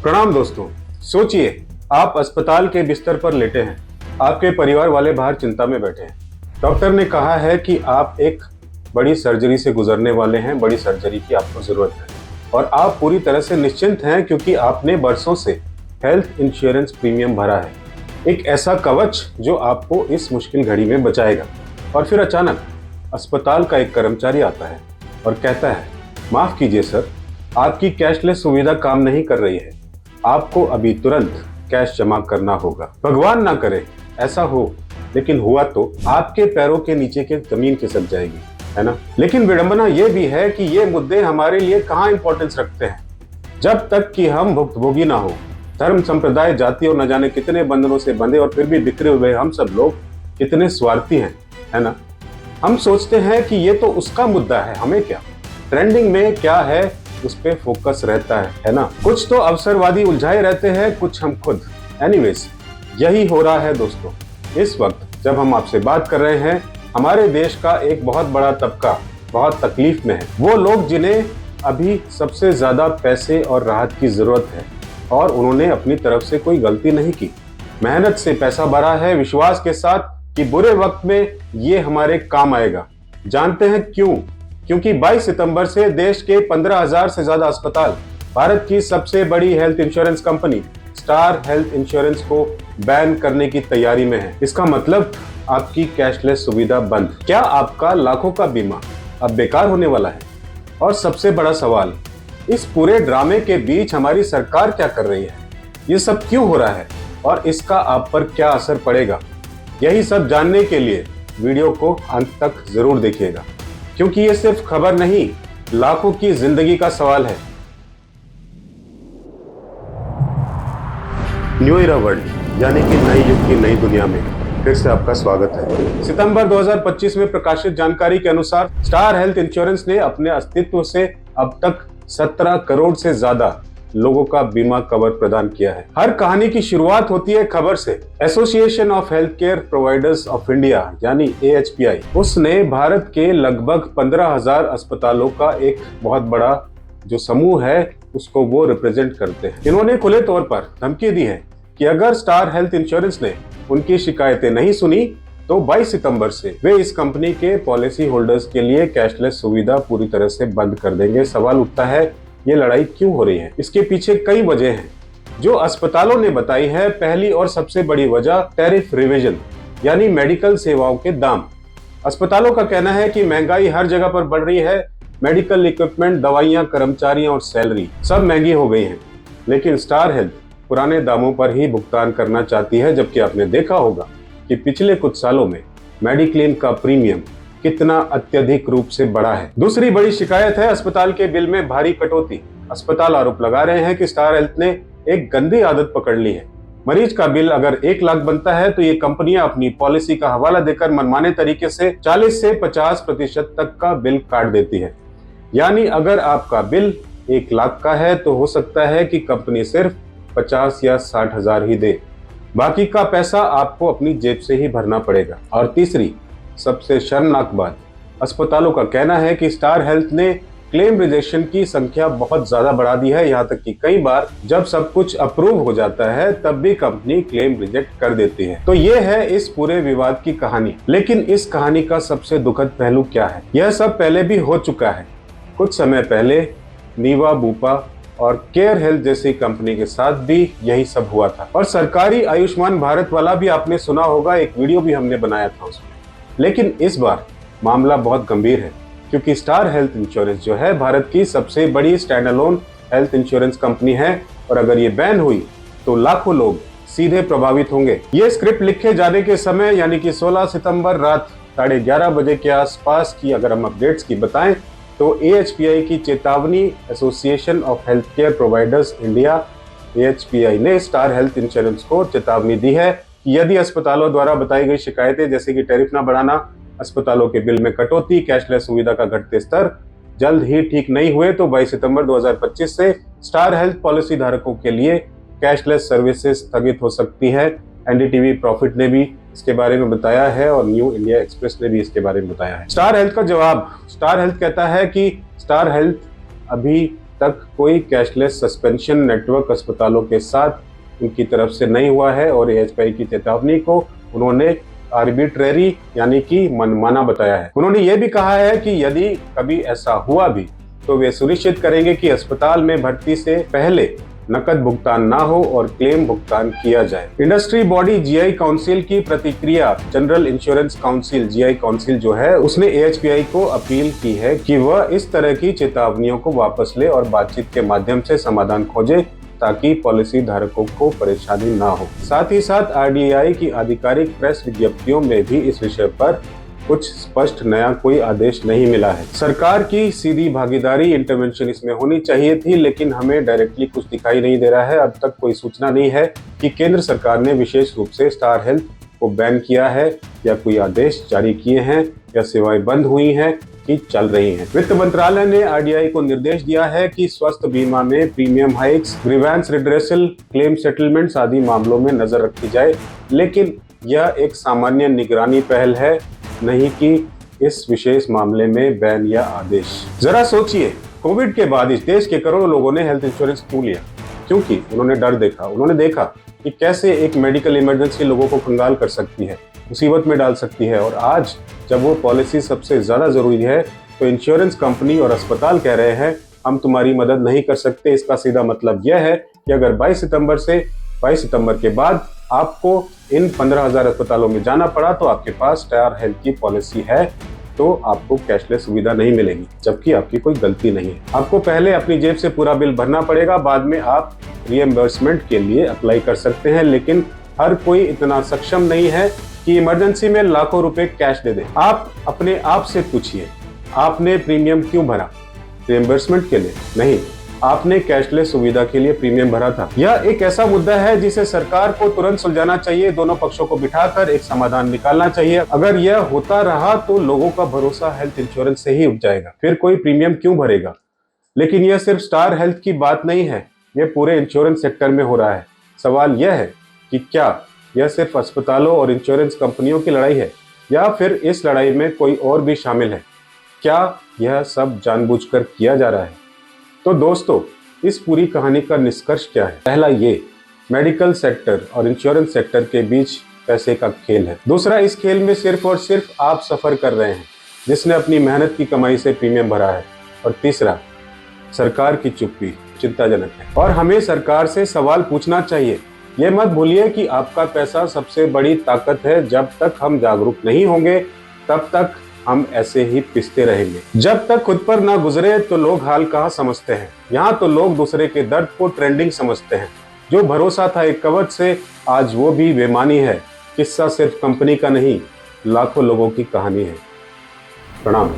प्रणाम दोस्तों। सोचिए, आप अस्पताल के बिस्तर पर लेटे हैं, आपके परिवार वाले बाहर चिंता में बैठे हैं। डॉक्टर ने कहा है कि आप एक बड़ी सर्जरी से गुजरने वाले हैं, बड़ी सर्जरी की आपको जरूरत है और आप पूरी तरह से निश्चिंत हैं क्योंकि आपने बरसों से हेल्थ इंश्योरेंस प्रीमियम भरा है, एक ऐसा कवच जो आपको इस मुश्किल घड़ी में बचाएगा। और फिर अचानक अस्पताल का एक कर्मचारी आता है और कहता है, माफ कीजिए सर, आपकी कैशलेस सुविधा काम नहीं कर रही है, आपको अभी तुरंत कैश जमा करना होगा। भगवान ना करे ऐसा हो, लेकिन हुआ तो आपके पैरों के नीचे की जमीन खिसक जाएगी, है ना। लेकिन विडंबना ये भी है कि ये मुद्दे हमारे लिए कहाँ इंपॉर्टेंस रखते हैं, जब तक कि हम भुक्तभोगी ना हो। धर्म, संप्रदाय, जाति और न जाने कितने बंधनों से बंधे और फिर भी बिखरे हुए हम सब लोग कितने स्वार्थी हैं, है ना। हम सोचते हैं कि ये तो उसका मुद्दा है, हमें क्या, ट्रेंडिंग में क्या है उस पे फोकस रहता है ना। कुछ तो अवसरवादी उलझाए रहते हैं, कुछ हम खुद। एनीवेज, यही हो रहा है दोस्तों। इस वक्त जब हम आपसे बात कर रहे हैं, हमारे देश का एक बहुत बड़ा तबका बहुत तकलीफ में है। वो लोग जिन्हें अभी सबसे ज्यादा पैसे और राहत की जरूरत है और उन्होंने अपनी तरफ से कोई गलती नहीं की, मेहनत से पैसा भरा है विश्वास के साथ कि बुरे वक्त में ये हमारे काम आएगा। जानते हैं क्यों? क्योंकि 22 सितंबर से देश के 15,000 से ज्यादा अस्पताल भारत की सबसे बड़ी health insurance company star health insurance को बैन करने की तैयारी में है। इसका मतलब आपकी कैशलेस सुविधा बंद। क्या आपका लाखों का बीमा अब बेकार होने वाला है? और सबसे बड़ा सवाल, इस पूरे ड्रामे के बीच हमारी सरकार क्या कर रही है? ये सब क्यों हो रहा है और इसका आप पर क्या असर पड़ेगा? यही सब जानने के लिए वीडियो को अंत तक जरूर देखिएगा, क्योंकि ये सिर्फ खबर नहीं, लाखों की जिंदगी का सवाल है। न्यू इरा वर्ल्ड यानी कि नई युग की नई दुनिया में फिर से आपका स्वागत है। सितंबर 2025 में प्रकाशित जानकारी के अनुसार स्टार हेल्थ इंश्योरेंस ने अपने अस्तित्व से अब तक 17 करोड़ से ज्यादा लोगों का बीमा कवर प्रदान किया है। हर कहानी की शुरुआत होती है खबर से। Association of health care providers of India यानी AHPI, उसने भारत के लगभग 15,000 अस्पतालों का एक बहुत बड़ा जो समूह है उसको वो रिप्रेजेंट करते हैं। इन्होंने खुले तौर पर धमकी दी है कि अगर स्टार हेल्थ इंश्योरेंस ने उनकी शिकायतें नहीं सुनी तो 22 सितंबर से वे इस कंपनी के पॉलिसी होल्डर्स के लिए कैशलेस सुविधा पूरी तरह से बंद कर देंगे। सवाल उठता है, ये लड़ाई क्यों हो रही है? इसके पीछे कई वजह हैं जो अस्पतालों ने बताई है। पहली और सबसे बड़ी वजह टैरिफ रिवीजन यानी मेडिकल सेवाओं के दाम। अस्पतालों का कहना है कि महंगाई हर जगह पर बढ़ रही है। मेडिकल इक्विपमेंट, दवाइयां, कर्मचारियां और सैलरी सब महंगी हो गई हैं। लेकिन स्टार हेल्थ पुराने दामों पर ही भुगतान करना चाहती है, जबकि आपने देखा होगा कि पिछले कुछ सालों में मेडिक्लेम का प्रीमियम कितना अत्यधिक रूप से बढ़ा है। दूसरी बड़ी शिकायत है अस्पताल के बिल में भारी कटौती। अस्पताल आरोप लगा रहे हैं कि स्टार हेल्थ ने एक गंदी आदत पकड़ ली है। मरीज का बिल अगर 1 लाख बनता है तो ये कंपनियां अपनी पॉलिसी का हवाला देकर मनमाने तरीके से 40 से 50% तक का बिल काट देती है। यानी अगर आपका बिल 1 लाख का है तो हो सकता है कि कंपनी सिर्फ 50 या 60 हजार ही दे, बाकी का पैसा आपको अपनी जेब से ही भरना पड़ेगा। और तीसरी सबसे शर्मनाक बात, अस्पतालों का कहना है कि स्टार हेल्थ ने क्लेम रिजेक्शन की संख्या बहुत ज्यादा बढ़ा दी है। यहाँ तक कि कई बार जब सब कुछ अप्रूव हो जाता है तब भी कंपनी क्लेम रिजेक्ट कर देती है। तो ये है इस पूरे विवाद की कहानी। लेकिन इस कहानी का सबसे दुखद पहलू क्या है? यह सब पहले भी हो चुका है। कुछ समय पहले नीवा, बूपा और केयर हेल्थ जैसी कंपनी के साथ भी यही सब हुआ था। और सरकारी आयुष्मान भारत वाला भी आपने सुना होगा, एक वीडियो भी हमने बनाया था उसमें। लेकिन इस बार मामला बहुत गंभीर है, क्योंकि स्टार हेल्थ इंश्योरेंस जो है भारत की सबसे बड़ी stand alone health insurance company है और अगर ये बैन हुई तो लाखों लोग सीधे प्रभावित होंगे। ये स्क्रिप्ट लिखे जाने के समय यानी कि 16 सितंबर रात 11:30 बजे के आसपास की अगर हम अपडेट्स की बताएं तो AHPI की चेतावनी, association of health care providers India AHPI ने स्टार हेल्थ इंश्योरेंस को चेतावनी दी है कि यदि अस्पतालों द्वारा बताई गई शिकायतें जैसे कि टैरिफ न बढ़ाना, अस्पतालों के बिल में कटौती, कैशलेस सुविधा का घटते स्तर जल्द ही ठीक नहीं हुए तो 22 सितंबर 2025 से स्टार हेल्थ पॉलिसी धारकों के लिए कैशलेस सर्विसेज स्थगित हो सकती है। NDTV प्रॉफिट ने भी इसके बारे में बताया है और न्यू इंडिया एक्सप्रेस ने भी इसके बारे में बताया है। स्टार हेल्थ का जवाब, स्टार हेल्थ कहता है कि स्टार हेल्थ अभी तक कोई कैशलेस सस्पेंशन नेटवर्क अस्पतालों के साथ उनकी तरफ से नहीं हुआ है और एएचपीआई की चेतावनी को उन्होंने आर्बिट्रेरी यानी कि मनमाना बताया है। उन्होंने ये भी कहा है कि यदि कभी ऐसा हुआ भी तो वे सुनिश्चित करेंगे कि अस्पताल में भर्ती से पहले नकद भुगतान ना हो और क्लेम भुगतान किया जाए। इंडस्ट्री बॉडी जीआई काउंसिल की प्रतिक्रिया, general insurance council GI council जो है उसने एएचपीआई को अपील की है कि वह इस तरह की चेतावनियों को वापस ले और बातचीत के माध्यम से समाधान खोजे ताकि पॉलिसी धारकों को परेशानी ना हो। साथ ही साथ आरडीआई की आधिकारिक प्रेस विज्ञप्तियों में भी इस विषय पर कुछ स्पष्ट नया कोई आदेश नहीं मिला है। सरकार की सीधी भागीदारी इंटरवेंशन इसमें होनी चाहिए थी, लेकिन हमें डायरेक्टली कुछ दिखाई नहीं दे रहा है। अब तक कोई सूचना नहीं है कि केंद्र सरकार ने विशेष रूप से स्टार हेल्थ को बैन किया है या कोई आदेश जारी किए हैं या सेवाएं बंद हुई हैं कि चल रही हैं। वित्त मंत्रालय ने आरडीआई को निर्देश दिया है कि स्वास्थ्य बीमा में premium hikes, grievance redressal, claim settlements आदि मामलों में नजर रखी जाए, लेकिन यह एक सामान्य निगरानी पहल है, नहीं कि इस विशेष मामले में बैन या आदेश। जरा सोचिए, कोविड के बाद इस देश के करोड़ों लोगों ने हेल्थ इंश्योरेंस क्यों लिया? क्योंकि उन्होंने डर देखा। उन्होंने देखा कि कैसे एक मेडिकल इमरजेंसी लोगों को कंगाल कर सकती है, मुसीबत में डाल सकती है। और आज जब वो पॉलिसी सबसे ज्यादा जरूरी है तो इंश्योरेंस कंपनी और अस्पताल कह रहे हैं हम तुम्हारी मदद नहीं कर सकते। इसका सीधा मतलब यह है कि अगर 22 सितंबर के बाद आपको इन 15,000 अस्पतालों में जाना पड़ा तो आपके पास स्टार हेल्थ की पॉलिसी है तो आपको कैशलेस सुविधा नहीं मिलेगी, जबकि आपकी कोई गलती नहीं है। आपको पहले अपनी जेब से पूरा बिल भरना पड़ेगा, बाद में आप रिएम्बर्समेंट के लिए अप्लाई कर सकते हैं। लेकिन हर कोई इतना सक्षम नहीं है कि इमरजेंसी में लाखों रुपए कैश दे दे। आप अपने आप से पूछिए, आपने प्रीमियम क्यों भरा? रिएम्बर्समेंट के लिए नहीं, आपने कैशलेस सुविधा के लिए प्रीमियम भरा था। यह एक ऐसा मुद्दा है जिसे सरकार को तुरंत सुलझाना चाहिए। दोनों पक्षों को बिठाकर एक समाधान निकालना चाहिए। अगर यह होता रहा तो लोगों का भरोसा हेल्थ इंश्योरेंस से ही उठ जाएगा, फिर कोई प्रीमियम क्यों भरेगा? लेकिन यह सिर्फ स्टार हेल्थ की बात नहीं है, यह पूरे इंश्योरेंस सेक्टर में हो रहा है। सवाल यह है कि क्या यह सिर्फ अस्पतालों और इंश्योरेंस कंपनियों की लड़ाई है या फिर इस लड़ाई में कोई और भी शामिल है? क्या यह सब जानबूझकर किया जा रहा है? तो दोस्तों, इस पूरी कहानी का निष्कर्ष क्या है? पहला, ये मेडिकल सेक्टर और इंश्योरेंस सेक्टर के बीच पैसे का खेल है। दूसरा, इस खेल में सिर्फ और सिर्फ आप सफर कर रहे हैं जिसने अपनी मेहनत की कमाई से प्रीमियम भरा है। और तीसरा, सरकार की चुप्पी चिंताजनक है और हमें सरकार से सवाल पूछना चाहिए। यह मत भूलिए कि आपका पैसा सबसे बड़ी ताकत है। जब तक हम जागरूक नहीं होंगे तब तक हम ऐसे ही पिसते रहेंगे। जब तक खुद पर ना गुजरे तो लोग हाल कहाँ समझते हैं। यहाँ तो लोग दूसरे के दर्द को ट्रेंडिंग समझते हैं। जो भरोसा था एक कवच से, आज वो भी बेमानी है। किस्सा सिर्फ कंपनी का नहीं, लाखों लोगों की कहानी है। प्रणाम।